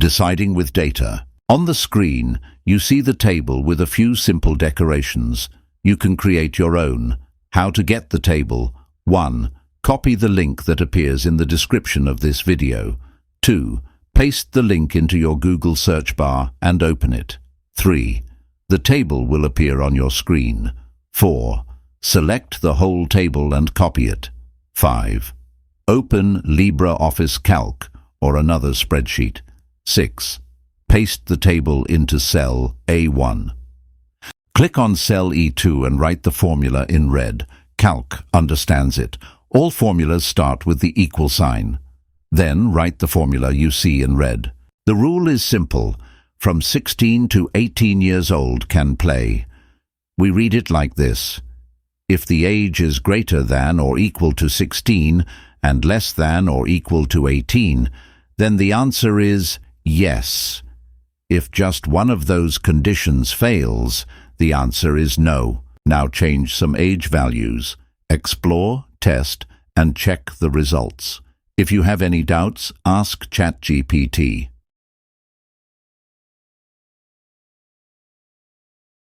Deciding with data. On the screen, you see the table with a few simple decorations. You can create your own. How to get the table. 1. Copy the link that appears in the description of this video. 2. Paste the link into your Google search bar and open it. 3. The table will appear on your screen. 4. Select the whole table and copy it. 5. Open LibreOffice Calc or another spreadsheet. 6. Paste the table into cell A1. Click on cell E2 and write the formula in red. Calc understands it. All formulas start with the equal sign. Then write the formula you see in red. The rule is simple. From 16 to 18 years old can play. We read it like this. If the age is greater than or equal to 16 and less than or equal to 18, then the answer is yes. If just one of those conditions fails, the answer is no. Now change some age values. Explore, test, and check the results. If you have any doubts, ask ChatGPT.